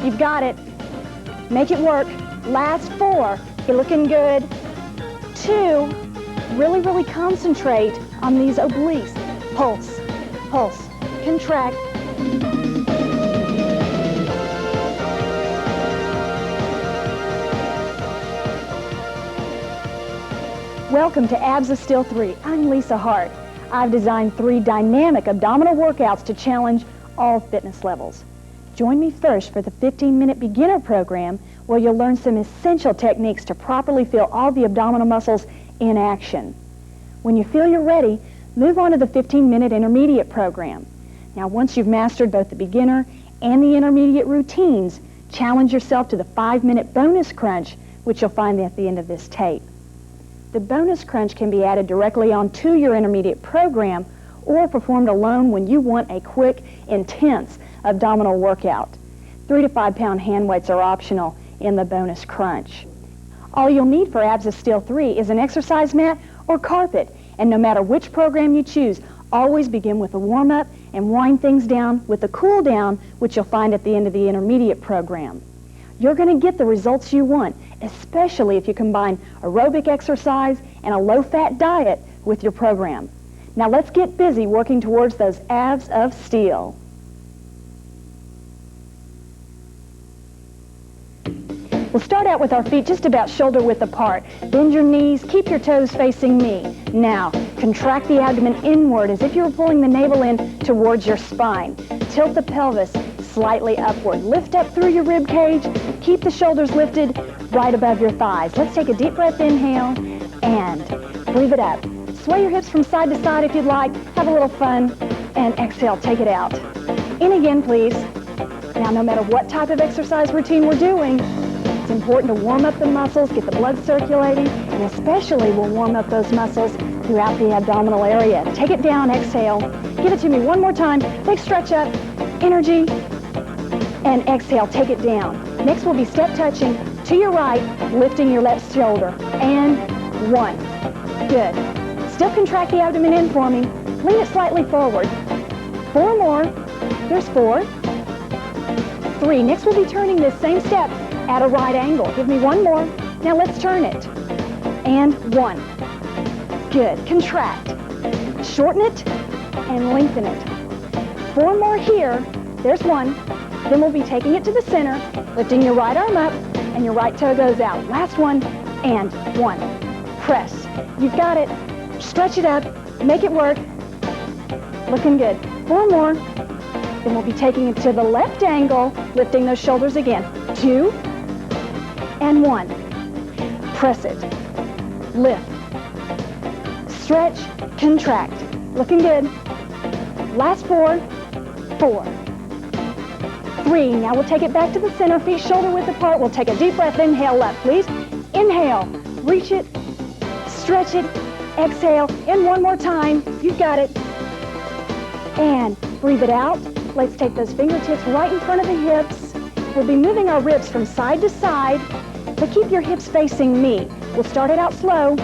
You've got it. Make it work. Last 4. You're looking good. 2. Really concentrate on these obliques. Pulse, pulse, contract. Welcome to Abs of Steel 3. I'm Lisa Hart. I've designed 3 dynamic abdominal workouts to challenge all fitness levels. Join me first for the 15-minute beginner program where you'll learn some essential techniques to properly feel all the abdominal muscles in action. When you feel you're ready, move on to the 15-minute intermediate program. Now, once you've mastered both the beginner and the intermediate routines, challenge yourself to the 5-minute bonus crunch, which you'll find at the end of this tape. The bonus crunch can be added directly onto your intermediate program or performed alone when you want a quick, intense abdominal workout. 3 to 5 pound hand weights are optional in the bonus crunch. All you'll need for Abs of Steel 3 is an exercise mat or carpet, and no matter which program you choose, always begin with a warm-up and wind things down with a cool down, which you'll find at the end of the intermediate program. You're going to get the results you want, especially if you combine aerobic exercise and a low-fat diet with your program. Now let's get busy working towards those abs of steel. We'll start out with our feet just about shoulder width apart. Bend your knees, keep your toes facing me. Now, contract the abdomen inward as if you were pulling the navel in towards your spine. Tilt the pelvis slightly upward. Lift up through your rib cage. Keep the shoulders lifted right above your thighs. Let's take a deep breath, inhale, and breathe it up. Sway your hips from side to side if you'd like. Have a little fun, and exhale, take it out. In again, please. Now, no matter what type of exercise routine we're doing, it's important to warm up the muscles, get the blood circulating, and especially we'll warm up those muscles throughout the abdominal area. Take it down, exhale. Give it to me one more time. Big stretch up, energy, and exhale, take it down. Next we'll be step touching to your right, lifting your left shoulder. And 1. Good. Still contract the abdomen in for me. Lean it slightly forward. 4 more. There's 4. 3. Next we'll be turning this same step at a right angle. Give me 1 more. Now let's turn it. And 1. Good. Contract. Shorten it and lengthen it. 4 more here. There's 1. Then we'll be taking it to the center, lifting your right arm up, and your right toe goes out. Last 1, and 1. Press. You've got it. Stretch it up. Make it work. Looking good. 4 more. Then we'll be taking it to the left angle, lifting those shoulders again. 2, and 1. Press it. Lift. Stretch. Contract. Looking good. Last 4. 4. 3. Now we'll take it back to the center, feet shoulder width apart. We'll take a deep breath, inhale up, please. Inhale, reach it, stretch it, exhale, and 1 more time. You've got it. And breathe it out. Let's take those fingertips right in front of the hips. We'll be moving our ribs from side to side, but keep your hips facing me. We'll start it out slow,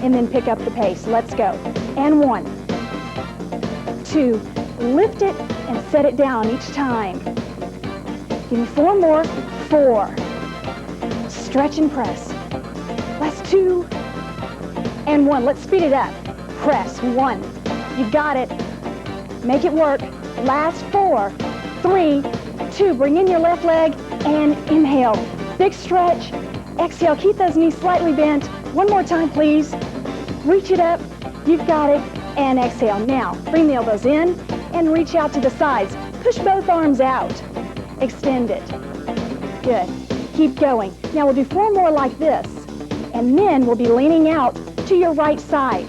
and then pick up the pace. Let's go. And 1, 2, lift it, and set it down each time. Give me 4 more. 4. Stretch and press. Last 2. And 1. Let's speed it up. Press. 1. You got it. Make it work. Last 4. 3. 2. Bring in your left leg and inhale. Big stretch. Exhale. Keep those knees slightly bent. 1 more time, please. Reach it up. You've got it. And exhale. Now, bring the elbows in and reach out to the sides. Push both arms out. Extend it. Good. Keep going. Now we'll do 4 more like this. And then we'll be leaning out to your right side.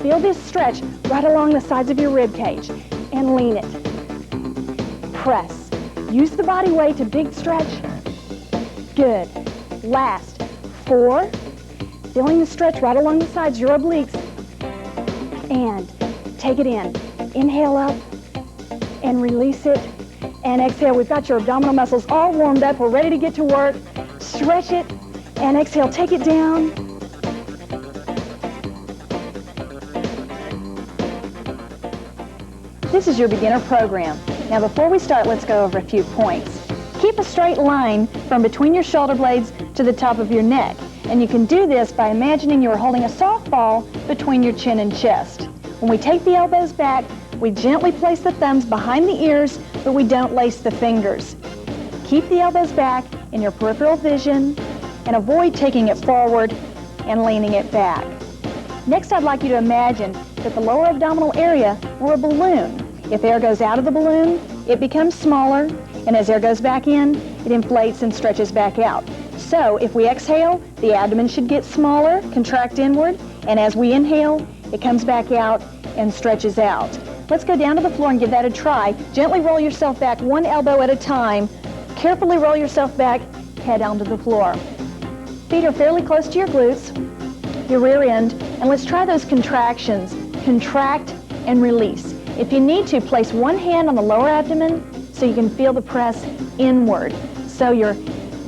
Feel this stretch right along the sides of your rib cage. And lean it. Press. Use the body weight to big stretch. Good. Last. 4. Feeling the stretch right along the sides, your obliques. And take it in. Inhale up and release it. And exhale. We've got your abdominal muscles all warmed up. We're ready to get to work. Stretch it and exhale. Take it down. This is your beginner program. Now before we start, let's go over a few points. Keep a straight line from between your shoulder blades to the top of your neck. And you can do this by imagining you are holding a softball between your chin and chest. When we take the elbows back, we gently place the thumbs behind the ears, but we don't lace the fingers. Keep the elbows back in your peripheral vision and avoid taking it forward and leaning it back. Next, I'd like you to imagine that the lower abdominal area were a balloon. If air goes out of the balloon, it becomes smaller, and as air goes back in, it inflates and stretches back out. So if we exhale, the abdomen should get smaller, contract inward, and as we inhale, it comes back out and stretches out. Let's go down to the floor and give that a try. Gently roll yourself back one elbow at a time. Carefully roll yourself back, head onto the floor. Feet are fairly close to your glutes, your rear end, and let's try those contractions. Contract and release. If you need to, place one hand on the lower abdomen so you can feel the press inward. So your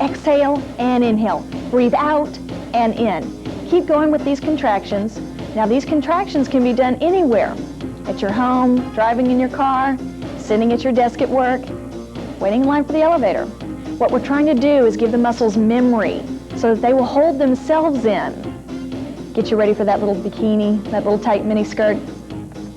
exhale and inhale. Breathe out and in. Keep going with these contractions. Now these contractions can be done anywhere. At your home, driving in your car, sitting at your desk at work, waiting in line for the elevator. What we're trying to do is give the muscles memory so that they will hold themselves in. Get you ready for that little bikini, that little tight mini skirt.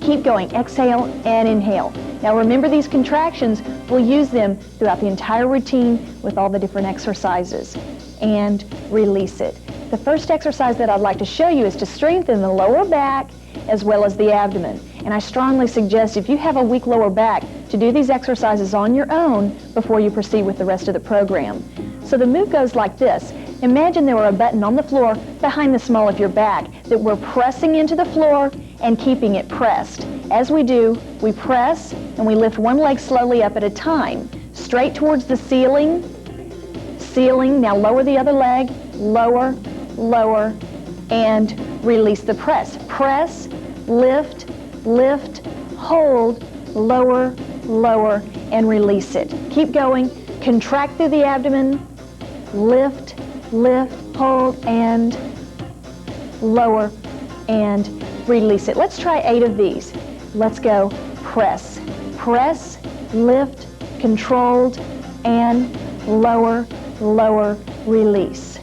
Keep going, exhale and inhale. Now remember these contractions, we'll use them throughout the entire routine with all the different exercises. And release it. The first exercise that I'd like to show you is to strengthen the lower back as well as the abdomen. And I strongly suggest if you have a weak lower back to do these exercises on your own before you proceed with the rest of the program. So the move goes like this. Imagine there were a button on the floor behind the small of your back that we're pressing into the floor and keeping it pressed. As we do, we press and we lift one leg slowly up at a time, straight towards the ceiling. Ceiling, now lower the other leg, lower, lower, and release the press. Press, lift, lift, hold, lower, lower, and release it. Keep going. Contract through the abdomen, lift, lift, hold, and lower, and release it. Let's try 8 of these. Let's go. Press, press, lift, controlled, and lower, lower, release.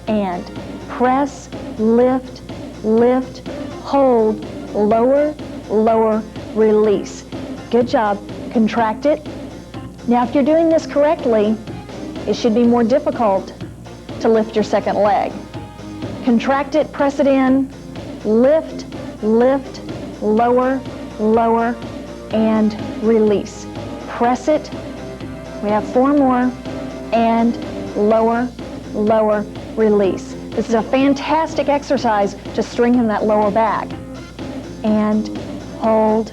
And press, lift, lift, hold, lower, lower, release. Good job. Contract it. Now if you're doing this correctly, it should be more difficult to lift your second leg. Contract it, press it in, lift, lift, lower, lower, and release. Press it. We have 4 more, and lower, lower, release. This is a fantastic exercise to strengthen that lower back. And hold,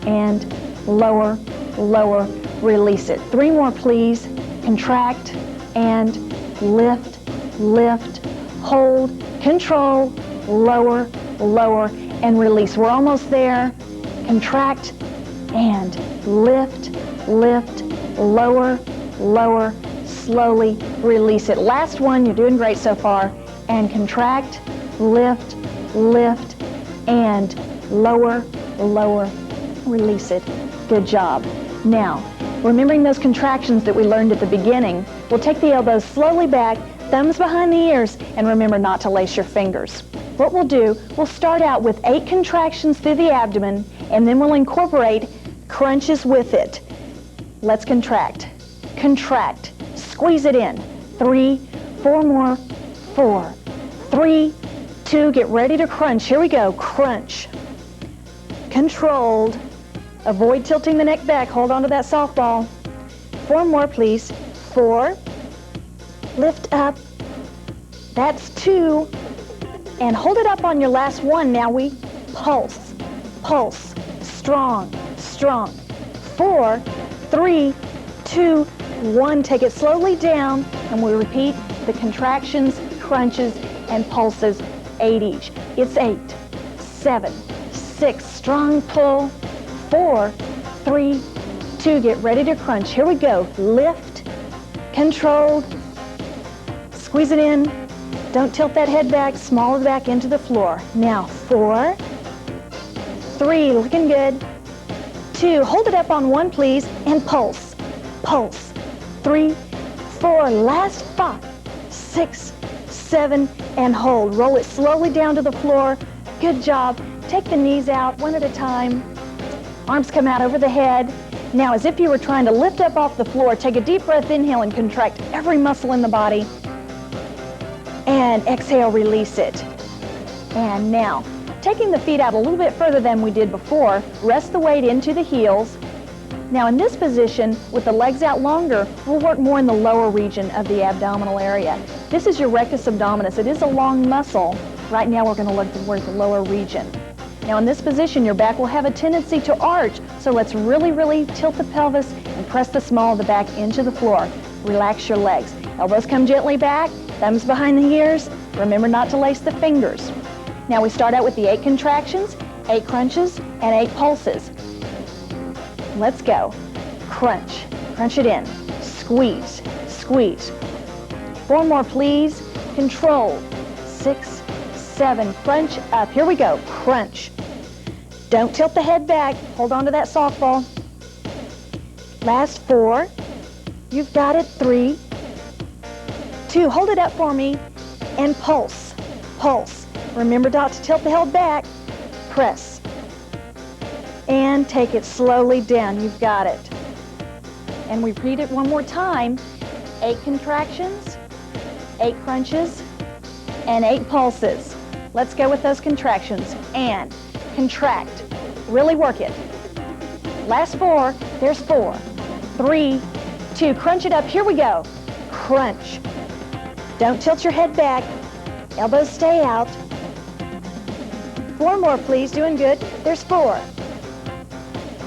and lower, lower, release it. 3 more, please. Contract, and lift, lift, hold, control, lower, lower, and release. We're almost there. Contract, and lift, lift, lower, lower, slowly release it. Last one, you're doing great so far. And contract, lift, lift, and lower, lower, release it. Good job. Now, remembering those contractions that we learned at the beginning, we'll take the elbows slowly back, thumbs behind the ears, and remember not to lace your fingers. What we'll do, we'll start out with 8 contractions through the abdomen, and then we'll incorporate crunches with it. Let's contract, contract, squeeze it in. 3, 4 more, 4, 3, 2, get ready to crunch. Here we go, crunch. Controlled. Avoid tilting the neck back. Hold on to that softball. 4 more, please. 4. Lift up. That's 2. And hold it up on your last one. Now we pulse, pulse, strong, strong. 4, 3, 2, 1. Take it slowly down, and we repeat the contractions, crunches, and pulses, 8 each. It's 8, 7, 6. Strong pull. 4, 3, 2, get ready to crunch. Here we go. Lift, controlled, squeeze it in. Don't tilt that head back, small back into the floor. Now 4, 3, looking good. 2, hold it up on one, please, and pulse, pulse. 3, 4, last 5, 6, 7, and hold. Roll it slowly down to the floor. Good job. Take the knees out one at a time. Arms come out over the head. Now, as if you were trying to lift up off the floor, take a deep breath, inhale, and contract every muscle in the body. And exhale, release it. And now, taking the feet out a little bit further than we did before, rest the weight into the heels. Now, in this position, with the legs out longer, we'll work more in the lower region of the abdominal area. This is your rectus abdominis. It is a long muscle. Right now, we're going to look towards the lower region. Now, in this position, your back will have a tendency to arch, so let's really tilt the pelvis and press the small of the back into the floor. Relax your legs. Elbows come gently back, thumbs behind the ears. Remember not to lace the fingers. Now, we start out with the 8 contractions, 8 crunches, and 8 pulses. Let's go. Crunch. Crunch it in. Squeeze. Squeeze. 4 more, please. Control. 6, 7. Crunch up. Here we go. Crunch. Don't tilt the head back. Hold on to that softball. Last 4. You've got it. 3, 2. Hold it up for me. And pulse. Pulse. Remember not to tilt the head back. Press. And take it slowly down. You've got it. And we repeat it one more time. 8 contractions, 8 crunches, and 8 pulses. Let's go with those contractions. And contract. Really work it. Last 4. There's 4. 3, 2. Crunch it up. Here we go. Crunch. Don't tilt your head back. Elbows stay out. 4 more, please. Doing good. There's 4.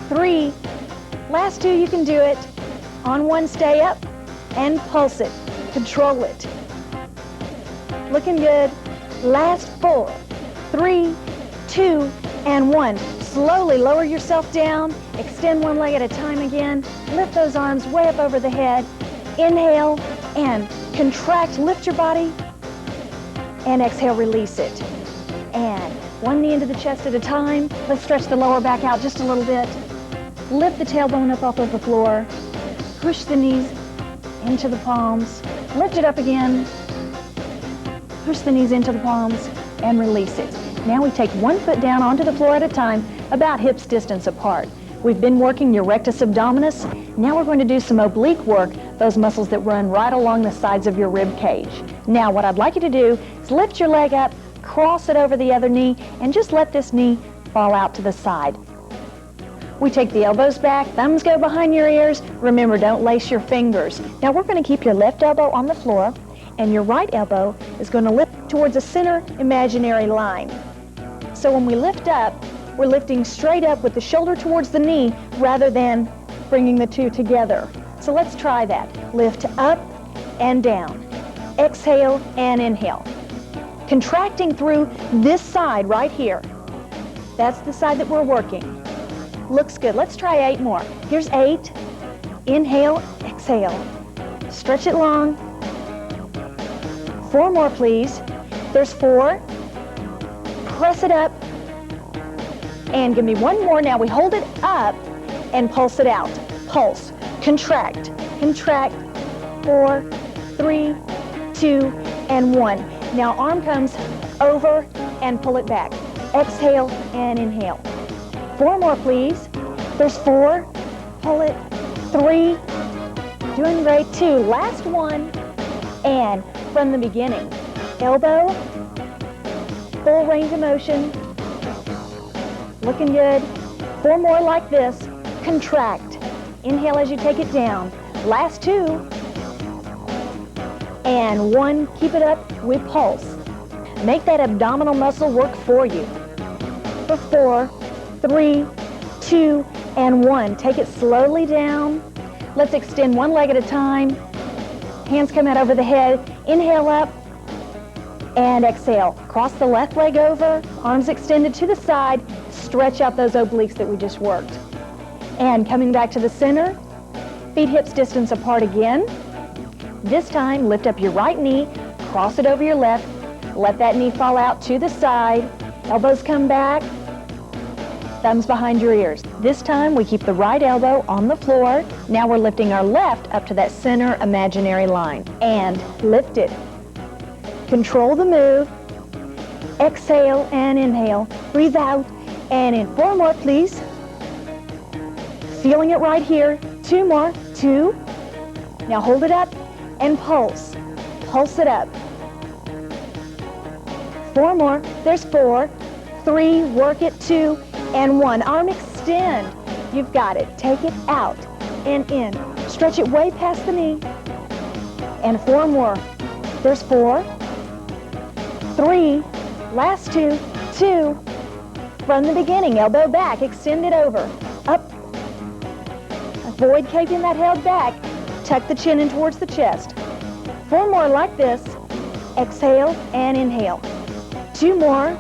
3. Last 2, you can do it. On 1, stay up and pulse it. Control it. Looking good. Last 4. 3, 2, and 1. Slowly lower yourself down. Extend one leg at a time again. Lift those arms way up over the head. Inhale and contract. Lift your body. And exhale, release it. And one knee into the chest at a time. Let's stretch the lower back out just a little bit. Lift the tailbone up off of the floor. Push the knees into the palms. Lift it up again. Push the knees into the palms and release it. Now we take 1 foot down onto the floor at a time, about hips distance apart. We've been working your rectus abdominis. Now we're going to do some oblique work, those muscles that run right along the sides of your rib cage. Now what I'd like you to do is lift your leg up, cross it over the other knee, and just let this knee fall out to the side. We take the elbows back, thumbs go behind your ears. Remember, don't lace your fingers. Now we're going to keep your left elbow on the floor, and your right elbow is going to lift towards a center imaginary line. So when we lift up, we're lifting straight up with the shoulder towards the knee rather than bringing the two together. So let's try that. Lift up and down. Exhale and inhale. Contracting through this side right here. That's the side that we're working. Looks good. Let's try 8 more. Here's 8. Inhale, exhale. Stretch it long. 4 more, please. There's 4. Press it up. And give me 1 more. Now we hold it up and pulse it out. Pulse. Contract. Contract. 4, 3, 2, and 1. Now arm comes over and pull it back. Exhale and inhale. 4 more, please. There's 4. Pull it. 3. Doing great. 2. Last 1. And from the beginning. Elbow. Full range of motion. Looking good. 4 more like this. Contract. Inhale as you take it down. Last 2. And 1. Keep it up with pulse. Make that abdominal muscle work for you. For 4, 3, 2, and 1. Take it slowly down. Let's extend one leg at a time. Hands come out over the head. Inhale up and exhale. Cross the left leg over, arms extended to the side. Stretch out those obliques that we just worked. And coming back to the center, feet hips distance apart again. This time, lift up your right knee, cross it over your left. Let that knee fall out to the side. Elbows come back. thumbs behind your ears. This time we keep the right elbow on the floor. Now we're lifting our left up to that center imaginary line. And lift it. Control the move. Exhale and inhale. Breathe out and in. 4 more, please. Feeling it right here. 2 more. 2. Now hold it up and pulse. Pulse it up. 4 more. There's 4. 3. Work it. 2 and 1. Arm extend. You've got it. Take it out and in. Stretch it way past the knee. And 4 more. There's 4. 3. Last 2. 2. From the beginning. Elbow back. Extend it over. Up. Avoid keeping that head back. Tuck the chin in towards the chest. 4 more like this. Exhale and inhale. 2 more.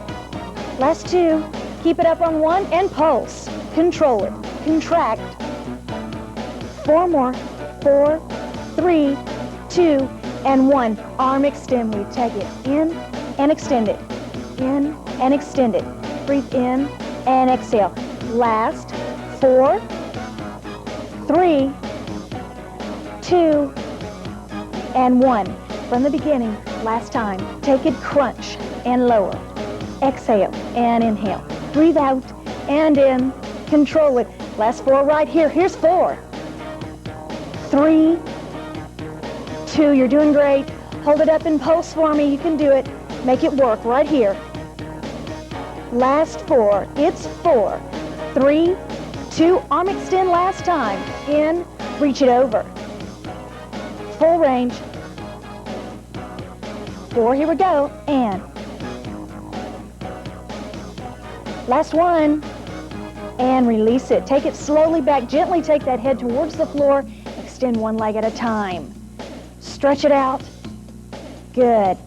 Last 2. Keep it up on 1 and pulse. Control it. Contract. 4 more. 4, 3, 2, and 1. Arm extend. We take it in and extend it. In and extend it. Breathe in and exhale. Last 4, 3, 2, and 1. From the beginning, last time. Take it, crunch and lower. Exhale and inhale. Breathe out and in. Control it. Last 4 right here. Here's 4. 3, 2. You're doing great. Hold it up and pulse for me. You can do it. Make it work right here. Last 4. It's 4, 3, 2. Arm extend last time. In. Reach it over. Full range. 4. Here we go. And. Last 1. And release it. Take it slowly back. Gently take that head towards the floor. Extend 1 leg at a time. Stretch it out. Good.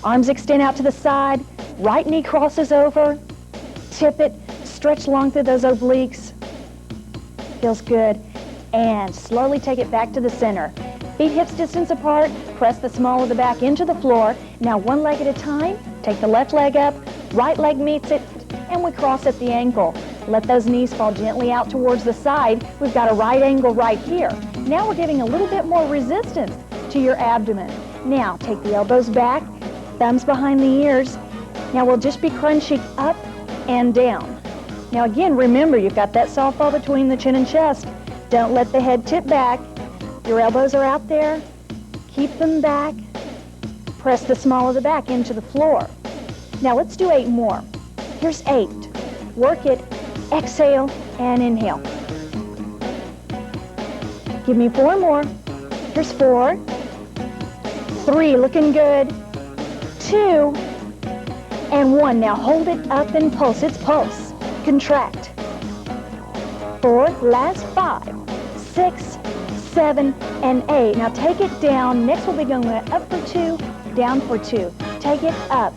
Arms extend out to the side. Right knee crosses over. Tip it. Stretch long through those obliques. Feels good. And slowly take it back to the center. Feet hips distance apart. Press the small of the back into the floor. Now 1 leg at a time. Take the left leg up. Right leg meets it. And we cross at the ankle. Let those knees fall gently out towards the side. We've got a right angle right here. Now we're giving a little bit more resistance to your abdomen. Now take the elbows back. Thumbs behind the ears. Now we'll just be crunching up and down. Now again, remember you've got that softball between the chin and chest. Don't let the head tip back. Your elbows are out there. Keep them back. Press the small of the back into the floor. Now let's do 8 more. Here's 8. Work it. Exhale and inhale. Give me 4 more. Here's 4. 3. Looking good. 2. And 1. Now hold it up and pulse. It's pulse. Contract. 4. Last 5, 6, 7, and 8. Now take it down. Next we'll be going up for 2, down for 2. Take it up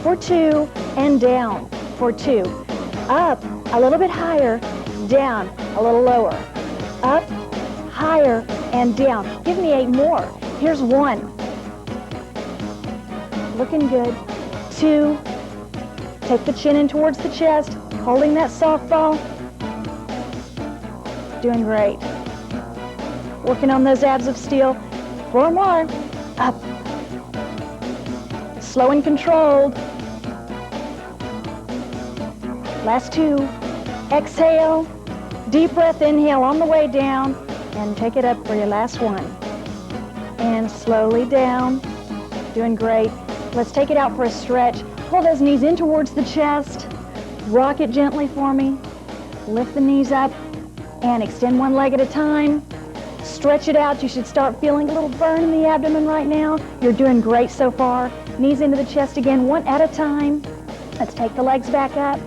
for 2 and down for 2. Up a little bit higher, down a little lower. Up, higher, and down. Give me 8 more. Here's 1. Looking good. 2. Take the chin in towards the chest, holding that softball. Doing great. Working on those abs of steel. 4 more. Up. Slow and controlled. Last 2. Exhale. Deep breath, inhale on the way down. And take it up for your last 1. And slowly down. Doing great. Let's take it out for a stretch. Pull those knees in towards the chest. Rock it gently for me. Lift the knees up and extend 1 leg at a time. Stretch it out. You should start feeling a little burn in the abdomen right now. You're doing great so far. Knees into the chest again, 1 at a time. Let's take the legs back up.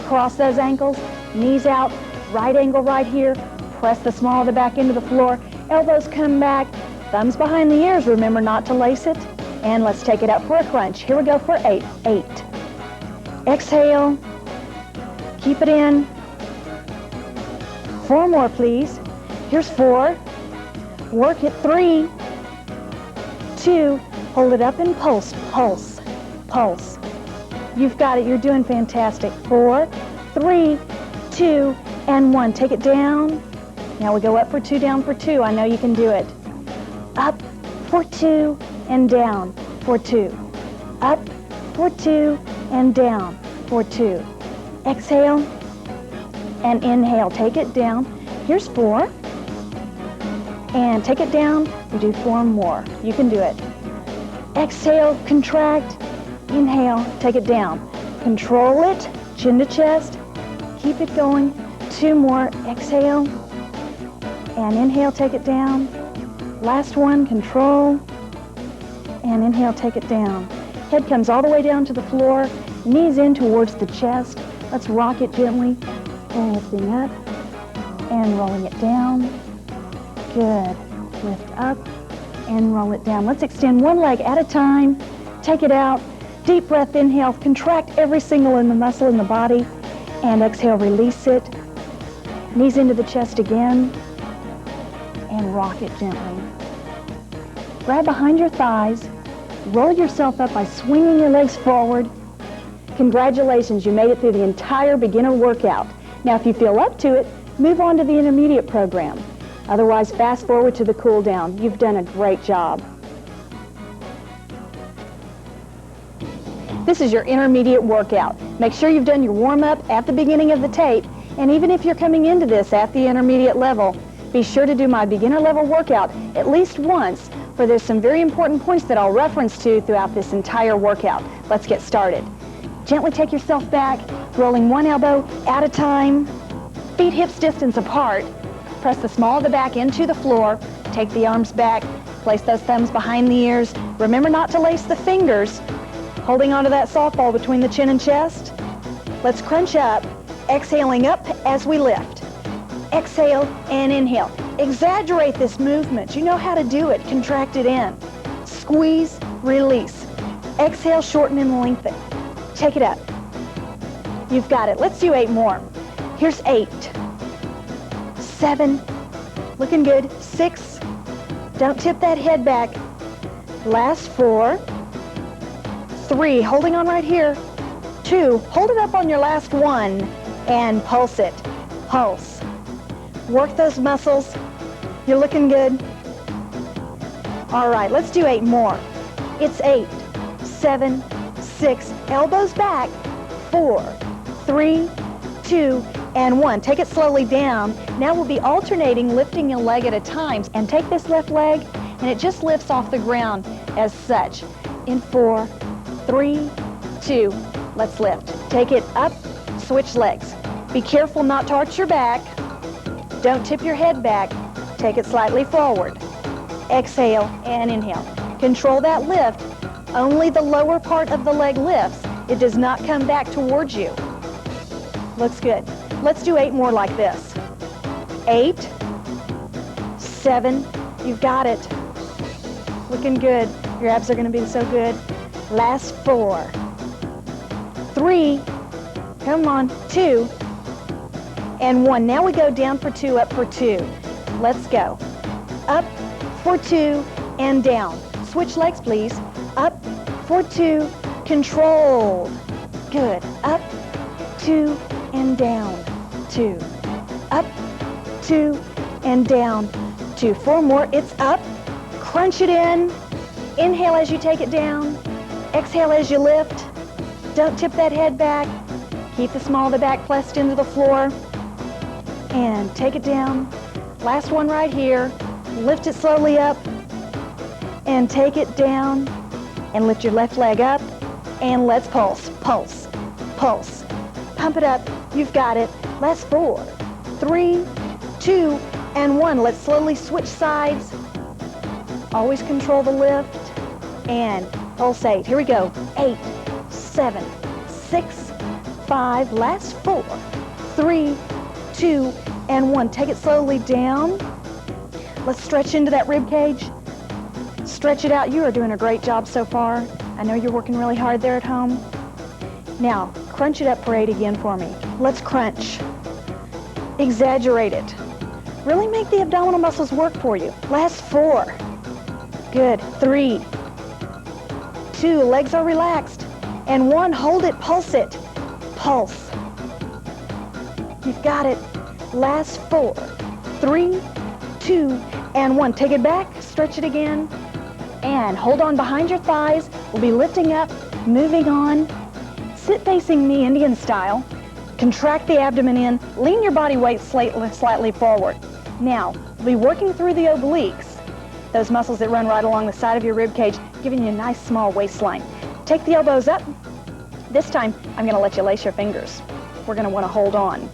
Cross those ankles. Knees out. Right angle right here. Press the small of the back into the floor. Elbows come back. Thumbs behind the ears. Remember not to lace it. And let's take it up for a crunch. Here we go for 8. 8. Exhale. Keep it in. 4 more, please. Here's 4. Work it. 3, 2. Hold it up and pulse. Pulse. Pulse. You've got it. You're doing fantastic. 4, 3, 2, and 1. Take it down. Now we go up for 2, down for 2. I know you can do it. Up for 2, and down for 2. Up for 2, and down for 2. Exhale and inhale. Take it down. Here's 4. And take it down. We do 4 more. You can do it. Exhale, contract. Inhale, take it down. Control it, chin to chest. Keep it going. 2 more. Exhale. And inhale, take it down. Last one, control. And inhale, take it down. Head comes all the way down to the floor. Knees in towards the chest. Let's rock it gently. And lifting up. And rolling it down. Good. Lift up and roll it down. Let's extend one leg at a time. Take it out. Deep breath, inhale. Contract every single muscle in the body. And exhale, release it. Knees into the chest again. And rock it gently. Grab behind your thighs. Roll yourself up by swinging your legs forward. Congratulations, you made it through the entire beginner workout. Now, if you feel up to it, move on to the intermediate program. Otherwise, fast forward to the cool down. You've done a great job. This is your intermediate workout. Make sure you've done your warm-up at the beginning of the tape, and even if you're coming into this at the intermediate level, be sure to do my beginner level workout at least once, for there's some very important points that I'll reference to throughout this entire workout. Let's get started. Gently take yourself back, rolling one elbow at a time, feet hips distance apart. Press the small of the back into the floor, take the arms back, place those thumbs behind the ears. Remember not to lace the fingers, holding onto that softball between the chin and chest. Let's crunch up, exhaling up as we lift. Exhale and inhale. Exaggerate this movement. You know how to do it. Contract it in. Squeeze, release. Exhale, shorten and lengthen. Take it up. You've got it. Let's do 8 more. Here's 8. 7. Looking good. 6. Don't tip that head back. Last 4. 3. Holding on right here. 2. Hold it up on your last one and pulse it. Pulse. Work those muscles. You're looking good. All right, let's do 8 more. It's 8, 7, 6. Elbows back. 4, 3, 2, and 1. Take it slowly down. Now we'll be alternating, lifting a leg at a time. And take this left leg, and it just lifts off the ground as such. In 4, 3, 2. Let's lift. Take it up, switch legs. Be careful not to arch your back. Don't tip your head back. Take it slightly forward. Exhale and inhale. Control that lift. Only the lower part of the leg lifts. It does not come back towards you. Looks good. Let's do 8 more like this. 8, 7, you've got it. Looking good. Your abs are going to be so good. Last 4, 3, come on, 2, and 1. Now we go down for 2, up for 2. Let's go. Up for 2 and down. Switch legs, please. Up for 2, controlled. Good. Up, 2, and down. 2. Up, 2, and down. 2. 4 more. It's up. Crunch it in. Inhale as you take it down. Exhale as you lift. Don't tip that head back. Keep the small of the back pressed into the floor. And take it down. Last one right here. Lift it slowly up. And take it down. And lift your left leg up. And let's pulse, pulse, pulse. Pump it up. You've got it. Last 4, 3, 2, and 1. Let's slowly switch sides. Always control the lift. And pulsate. Here we go. 8, 7, 6, 5. Last 4, 3, 2, and 1. Take it slowly down. Let's stretch into that rib cage. Stretch it out. You are doing a great job so far. I know you're working really hard there at home. Now, crunch it up for 8 again for me. Let's crunch. Exaggerate it. Really make the abdominal muscles work for you. Last 4. Good. 3, 2, legs are relaxed. And 1, hold it, pulse it. Pulse. You've got it. Last 4, 3, 2, and 1. Take it back, stretch it again, and hold on behind your thighs. We'll be lifting up, moving on. Sit facing me, Indian style. Contract the abdomen in, lean your body weight slightly forward. Now, we'll be working through the obliques, those muscles that run right along the side of your rib cage, giving you a nice small waistline. Take the elbows up. This time, I'm going to let you lace your fingers. We're going to want to hold on.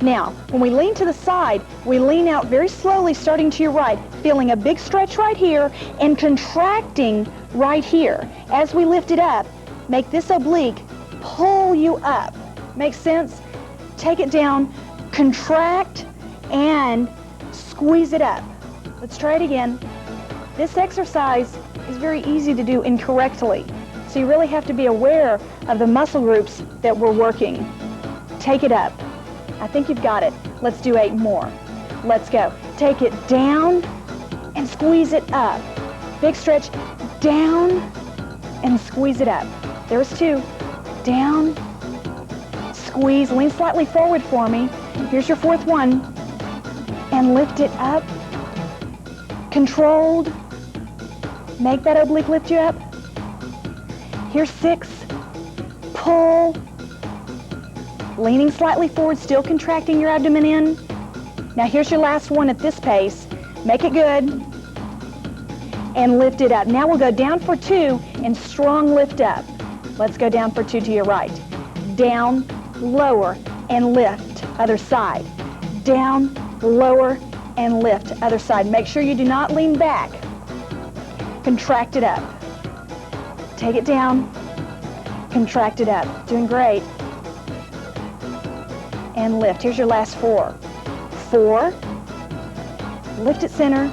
Now, when we lean to the side, we lean out very slowly, starting to your right, feeling a big stretch right here and contracting right here. As we lift it up, make this oblique pull you up. Makes sense? Take it down, contract, and squeeze it up. Let's try it again. This exercise is very easy to do incorrectly, so you really have to be aware of the muscle groups that we're working. Take it up. I think you've got it. Let's do 8 more. Let's go. Take it down and squeeze it up. Big stretch, down and squeeze it up. There's 2. Down, squeeze, lean slightly forward for me. Here's your 4th one. And lift it up. Controlled. Make that oblique lift you up. Here's 6. Pull. Leaning slightly forward, still contracting your abdomen in. Now here's your last one at this pace. Make it good. And lift it up. Now we'll go down for 2 and strong lift up. Let's go down for 2 to your right. Down, lower, and lift. Other side. Down, lower, and lift. Other side. Make sure you do not lean back. Contract it up. Take it down. Contract it up. Doing great. And lift. Here's your last 4. 4. Lift it center.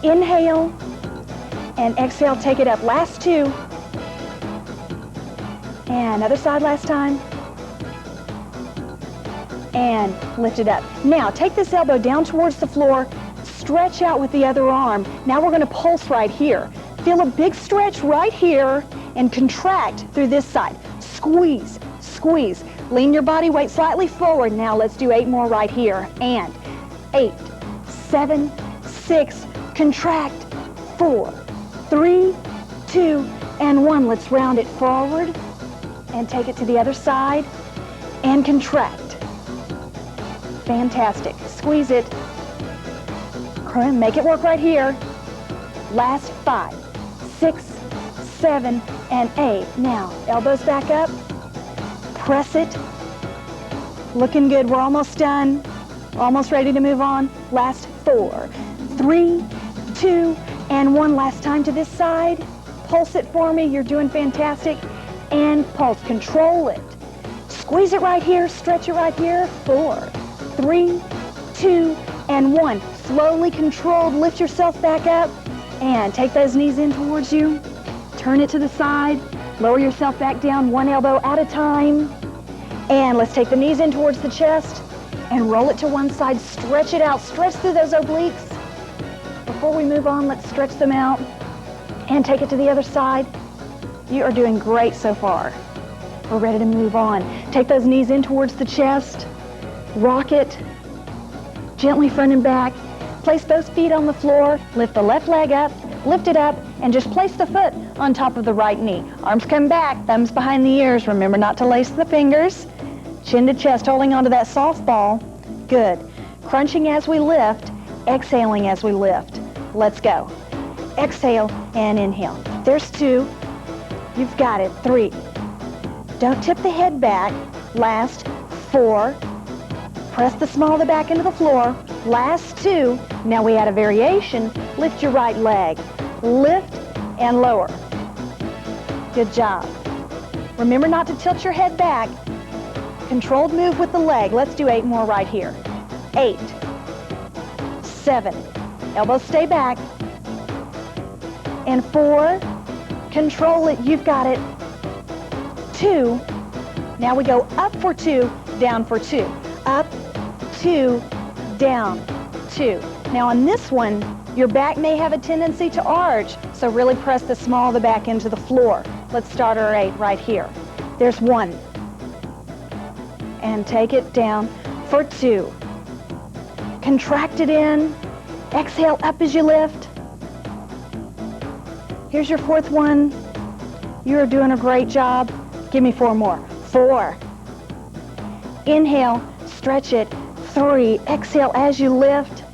Inhale. And exhale. Take it up. Last 2. And other side last time. And lift it up. Now take this elbow down towards the floor. Stretch out with the other arm. Now we're going to pulse right here. Feel a big stretch right here and contract through this side. Squeeze. Squeeze. Lean your body weight slightly forward. Now let's do 8 more right here. And 8, 7, 6, contract, 4, 3, 2, and 1. Let's round it forward and take it to the other side and contract. Fantastic. Squeeze it. Make it work right here. Last 5, 6, 7, and 8. Now, elbows back up. Press it. Looking good. We're almost done. Almost ready to move on. Last 4, 3, 2, and 1. Last time to this side. Pulse it for me. You're doing fantastic. And pulse. Control it. Squeeze it right here. Stretch it right here. 4, 3, 2, and 1. Slowly controlled. Lift yourself back up. And take those knees in towards you. Turn it to the side. Lower yourself back down 1 elbow at a time. And let's take the knees in towards the chest and roll it to one side. Stretch it out. Stretch through those obliques. Before we move on, let's stretch them out and take it to the other side. You are doing great so far. We're ready to move on. Take those knees in towards the chest. Rock it. Gently front and back. Place both feet on the floor. Lift the left leg up. Lift it up and just place the foot on top of the right knee. Arms come back, thumbs behind the ears. Remember not to lace the fingers. Chin to chest, holding onto that softball. Good. Crunching as we lift, exhaling as we lift. Let's go. Exhale and inhale. There's 2. You've got it. 3. Don't tip the head back. Last 4. Press the small of the back into the floor. Last 2. Now we add a variation. Lift your right leg. Lift and lower. Good job. Remember not to tilt your head back. Controlled move with the leg. Let's do 8 more right here. 8, 7. Elbows stay back. And 4. Control it. You've got it. 2. Now we go up for 2, down for 2. Up, 2, down, 2. Now on this one, your back may have a tendency to arch, so really press the small of the back into the floor. Let's start our 8 right here. There's 1. and take it down for 2. Contract it in. Exhale up as you lift. Here's your 4th one. You're doing a great job. Give me 4 more. 4. Inhale, stretch it. 3. Exhale as you lift.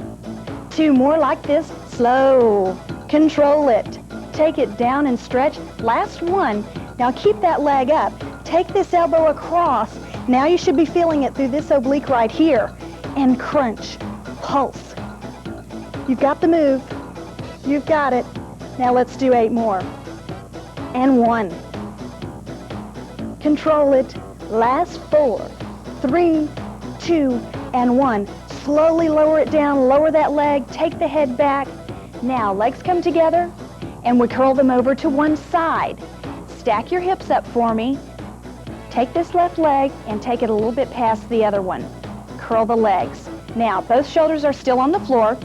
2 more like this. Slow. Control it. Take it down and stretch. Last one. Now keep that leg up. Take this elbow across. Now you should be feeling it through this oblique right here. And crunch. Pulse. You've got the move. You've got it. Now let's do 8 more. And 1. Control it. Last 4. 3, 2, and 1. Slowly lower it down. Lower that leg. Take the head back. Now legs come together and we curl them over to one side. Stack your hips up for me. Take this left leg and take it a little bit past the other one. Curl the legs. Now both shoulders are still on the floor,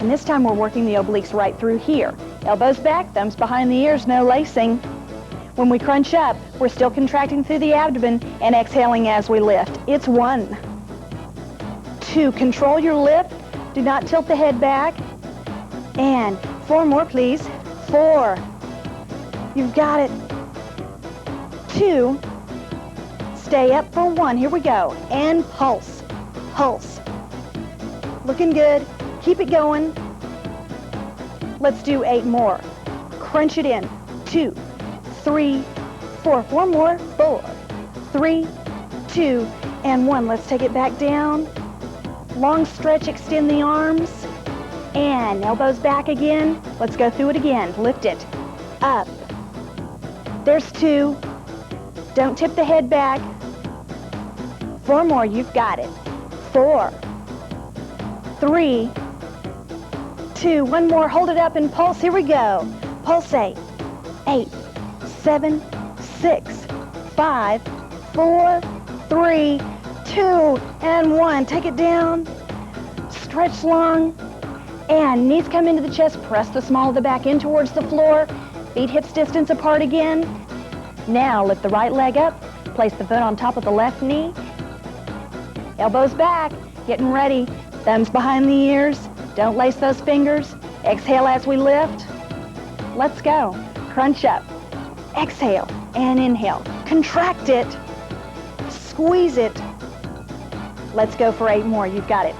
and this time we're working the obliques right through here. Elbows back, thumbs behind the ears, no lacing. When we crunch up, we're still contracting through the abdomen and exhaling as we lift. It's 1. 2, control your lift. Do not tilt the head back. And 4 more, please. 4. You've got it. 2. Stay up for 1. Here we go. And pulse. Pulse. Looking good. Keep it going. Let's do 8 more. Crunch it in. 2, 3, 4. 4 more. 4, 3, 2, and 1. Let's take it back down. Long stretch, extend the arms. And elbows back again. Let's go through it again. Lift it. Up. There's 2. Don't tip the head back. 4 more. You've got it. 4, 3, 2. 1 more. Hold it up and pulse. Here we go. Pulsate. 8, 7, 6, 5, 4, 3, 2, and 1. Take it down. Stretch long. And knees come into the chest. Press the small of the back in towards the floor. Feet hips distance apart again. Now lift the right leg up. Place the foot on top of the left knee. Elbows back. Getting ready. Thumbs behind the ears. Don't lace those fingers. Exhale as we lift. Let's go. Crunch up. Exhale and inhale. Contract it. Squeeze it. Let's go for 8 more. You've got it.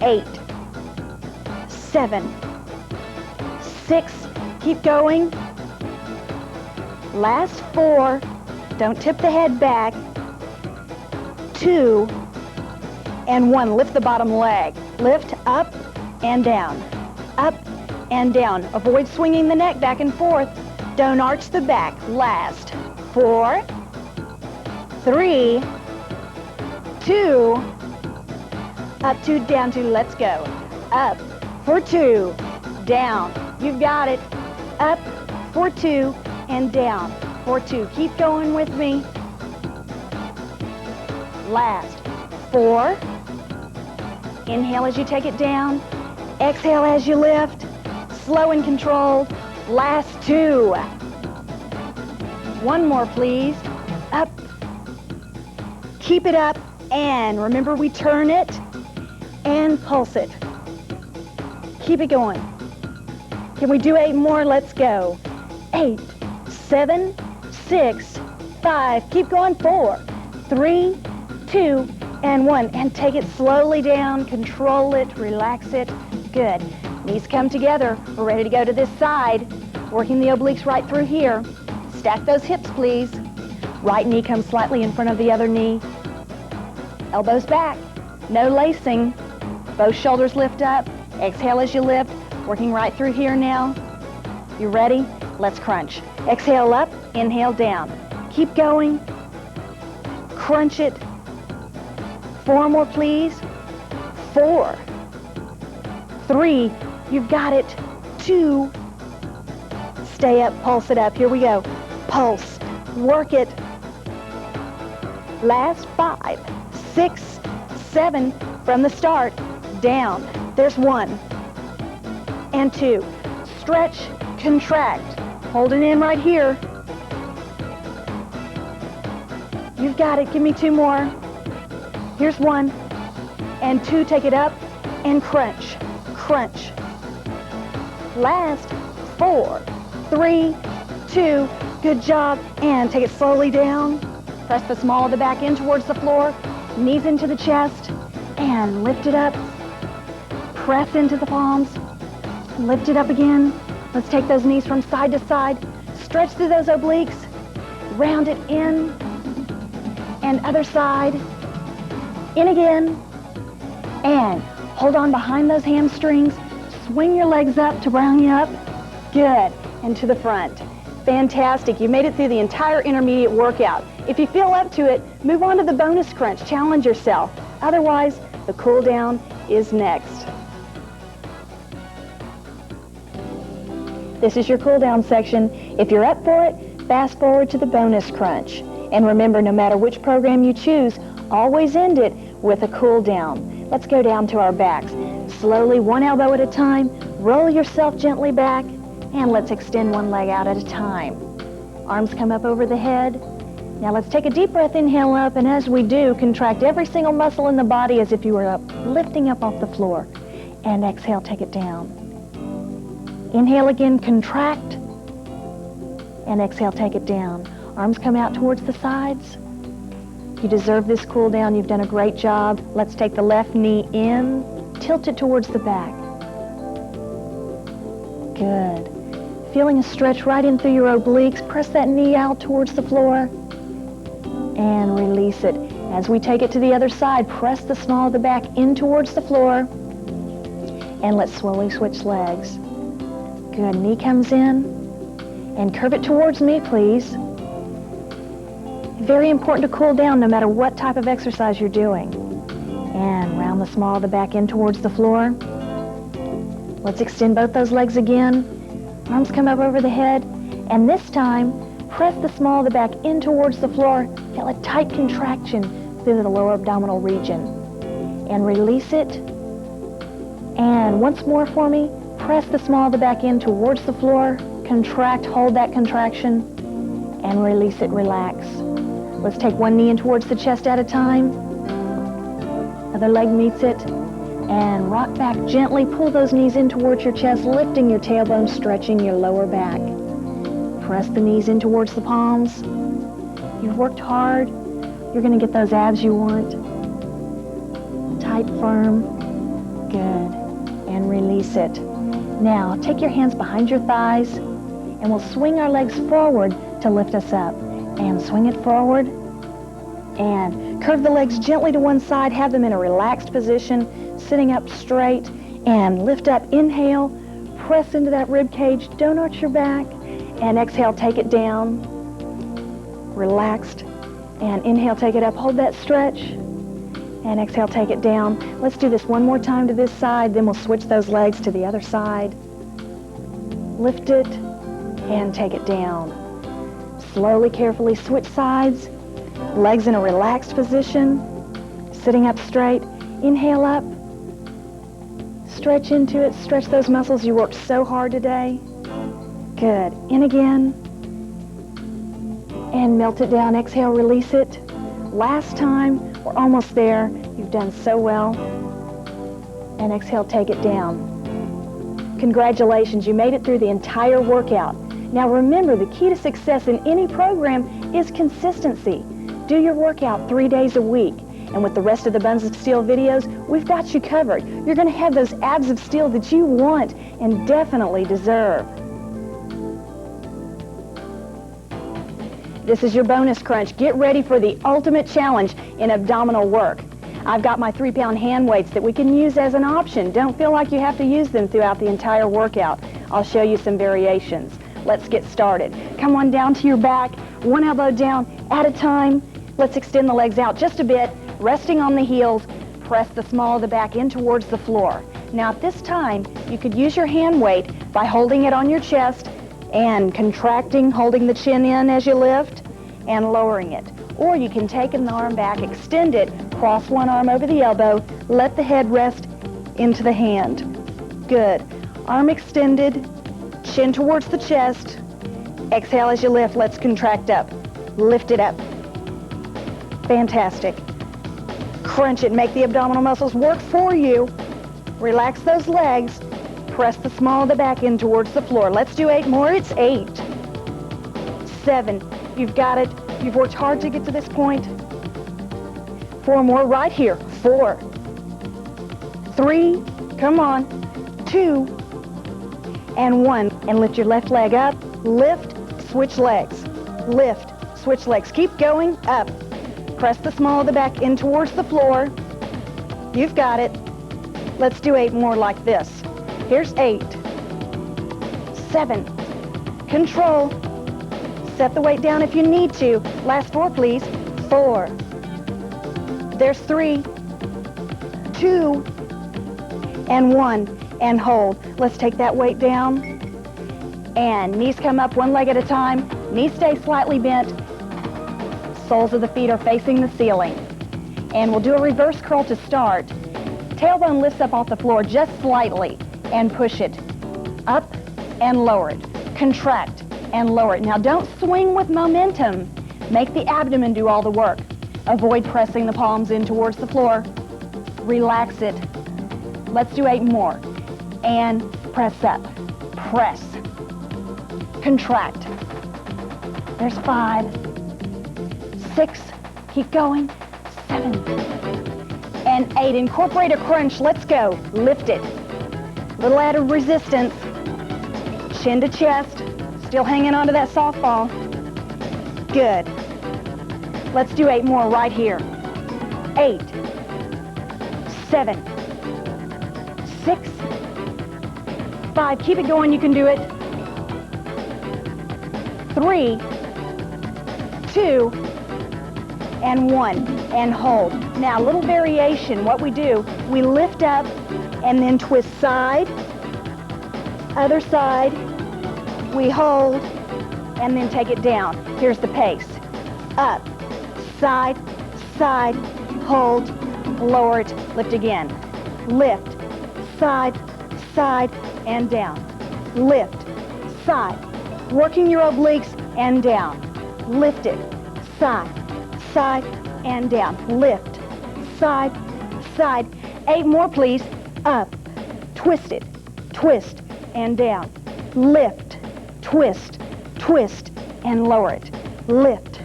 8, 7, 6. Keep going. Last 4. Don't tip the head back. 2, and 1. Lift the bottom leg. Lift up and down. Up and down. Avoid swinging the neck back and forth. Don't arch the back. Last 4, 3, 2, up 2, down 2. Let's go. Up for 2, down. You've got it. Up for 2 and down for 2. Keep going with me. Last 4. Inhale as you take it down. Exhale as you lift. Slow and controlled. Last 2. 1 more, please. Up. Keep it up. And remember, we turn it and pulse it. Keep it going. Can we do 8 more? Let's go. 8, 7, 6, 5. Keep going. 4, 3, 2, and 1. And take it slowly down. Control it. Relax it. Good. Knees come together. We're ready to go to this side. Working the obliques right through here. Stack those hips, please. Right knee comes slightly in front of the other knee. Elbows back. No lacing. Both shoulders lift up. Exhale as you lift. Working right through here now. You ready? Let's crunch. Exhale up. Inhale down. Keep going. Crunch it. 4 more, please. 4, 3. You've got it. 2. Stay up. Pulse it up. Here we go. Pulse. Work it. Last 5, 6, 7. From the start. Down. There's 1 and 2. Stretch. Contract. Holding in right here. You've got it. Give me 2 more. Here's 1 and 2. Take it up and crunch, crunch. Last, 4, 3, 2. Good job. And take it slowly down. Press the small of the back in towards the floor. Knees into the chest. And lift it up. Press into the palms. Lift it up again. Let's take those knees from side to side. Stretch through those obliques. Round it in. And other side. In again. And hold on behind those hamstrings. Swing your legs up to round you up. Good. And to the front. Fantastic. You made it through the entire intermediate workout. If you feel up to it, move on to the bonus crunch. Challenge yourself. Otherwise, the cool down is next. This is your cool down section. If you're up for it, fast forward to the bonus crunch. And remember, no matter which program you choose, always end it with a cool down. Let's go down to our backs. Slowly, one elbow at a time, roll yourself gently back, and let's extend one leg out at a time. Arms come up over the head. Now let's take a deep breath, inhale up, and as we do, contract every single muscle in the body as if you were lifting up off the floor. And exhale, take it down. Inhale again, contract, and exhale, take it down. Arms come out towards the sides. You deserve this cool down. You've done a great job. Let's take the left knee in, tilt it towards the back. Good. Feeling a stretch right in through your obliques. Press that knee out towards the floor and release it. As we take it to the other side, press the small of the back in towards the floor, and let's slowly switch legs. Good. Knee comes in, and curve it towards me, please. Very important to cool down no matter what type of exercise you're doing. And round the small of the back in towards the floor. Let's extend both those legs again. Arms come up over the head, and this time, press the small of the back in towards the floor. Feel a tight contraction through the lower abdominal region. And release it. And once more for me, press the small of the back in towards the floor. Contract, hold that contraction, and release it, relax. Let's take one knee in towards the chest at a time. Other leg meets it. And rock back gently. Pull those knees in towards your chest, lifting your tailbone, stretching your lower back. Press the knees in towards the palms. You've worked hard. You're going to get those abs you want. Tight, firm. Good. And release it. Now, take your hands behind your thighs, and we'll swing our legs forward to lift us up. And swing it forward. And curve the legs gently to one side. Have them in a relaxed position, sitting up straight. And lift up. Inhale. Press into that rib cage. Don't arch your back. And exhale, take it down. Relaxed. And inhale, take it up. Hold that stretch. And exhale, take it down. Let's do this one more time to this side. Then we'll switch those legs to the other side. Lift it. And take it down. Slowly, carefully switch sides. Legs in a relaxed position. Sitting up straight. Inhale up. Stretch into it. Stretch those muscles you worked so hard today. Good. In again. And melt it down. Exhale, release it. Last time. We're almost there. You've done so well. And exhale, take it down. Congratulations. You made it through the entire workout. Now remember, the key to success in any program is consistency. Do your workout 3 days a week. And with the rest of the Buns of Steel videos, we've got you covered. You're going to have those abs of steel that you want and definitely deserve. This is your bonus crunch. Get ready for the ultimate challenge in abdominal work. I've got my 3-pound hand weights that we can use as an option. Don't feel like you have to use them throughout the entire workout. I'll show you some variations. Let's get started. Come on down to your back, one elbow down at a time. Let's extend the legs out just a bit, resting on the heels. Press the small of the back in towards the floor. Now at this time, you could use your hand weight by holding it on your chest and contracting, holding the chin in as you lift and lowering it. Or you can take an arm back, extend it, cross one arm over the elbow, let the head rest into the hand. Good. Arm extended, chin towards the chest. Exhale as you lift. Let's contract up. Lift it up. Fantastic. Crunch it. Make the abdominal muscles work for you. Relax those legs. Press the small of the back in towards the floor. Let's do 8 more. It's 8, 7. You've got it. You've worked hard to get to this point. 4 more right here. 4, 3, come on, 2, and 1. And lift your left leg up. Lift, switch legs. Lift, switch legs. Keep going up. Press the small of the back in towards the floor. You've got it. Let's do 8 more like this. Here's 8, 7, control. Set the weight down if you need to. Last 4, please. 4, there's 3, 2, and 1, and hold. Let's take that weight down. And knees come up 1 leg at a time. Knees stay slightly bent. Soles of the feet are facing the ceiling. And we'll do a reverse curl to start. Tailbone lifts up off the floor just slightly and push it up and lower it. Contract and lower it. Now don't swing with momentum. Make the abdomen do all the work. Avoid pressing the palms in towards the floor. Relax it. Let's do 8 more. And press up. Press. Contract. There's 5, 6, keep going, 7, and 8. Incorporate a crunch. Let's go. Lift it. Little added resistance. Chin to chest. Still hanging onto that softball. Good. Let's do 8 more right here. 8, 7, 6, 5. Keep it going. You can do it. 3, 2, and 1, and hold. Now, a little variation. What we do, we lift up and then twist side, other side, we hold, and then take it down. Here's the pace. Up, side, side, hold, lower it, lift again. Lift, side, side, and down. Lift, side, working your obliques, and down. Lift it, side, side, and down. Lift, side, side. 8 more, please. Up, twist it, twist, and down. Lift, twist, twist, and lower it. Lift.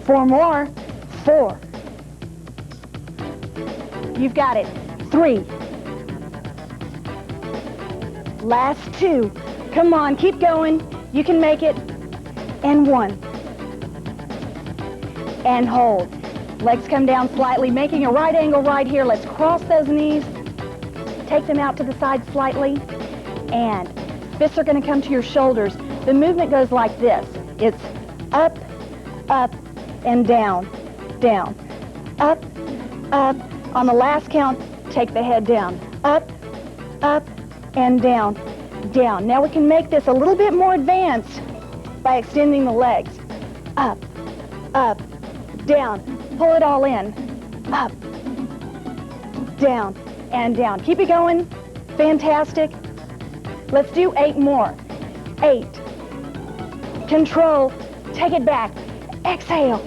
4 more. 4. You've got it. 3. Last 2. Come on, keep going. You can make it. And 1. And hold. Legs come down slightly, making a right angle right here. Let's cross those knees. Take them out to the side slightly. And fists are going to come to your shoulders. The movement goes like this. It's up, up, and down, down. Up, up. On the last count, take the head down. Up, up, and down, down. Now we can make this a little bit more advanced by extending the legs. Up, up, down. Pull it all in. Up, down, and down. Keep it going. Fantastic. Let's do 8 more. 8. Control. Take it back. Exhale.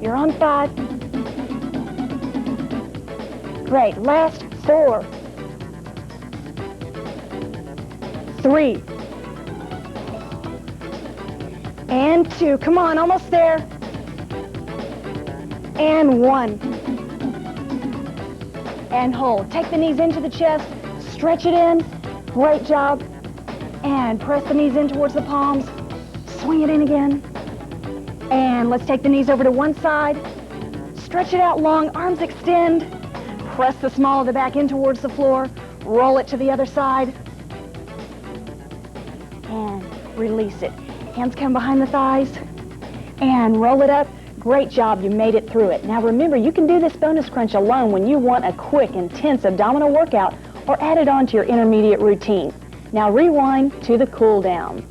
You're on 5. Great. Last 4. 3. And 2. Come on, almost there. And 1. And hold. Take the knees into the chest. Stretch it in. Great job. And press the knees in towards the palms. Swing it in again. And let's take the knees over to one side. Stretch it out long. Arms extend. Press the small of the back in towards the floor. Roll it to the other side. And release it. Hands come behind the thighs. And roll it up. Great job. You made it through it. Now remember, you can do this bonus crunch alone when you want a quick, intense abdominal workout or add it on to your intermediate routine. Now rewind to the cool down.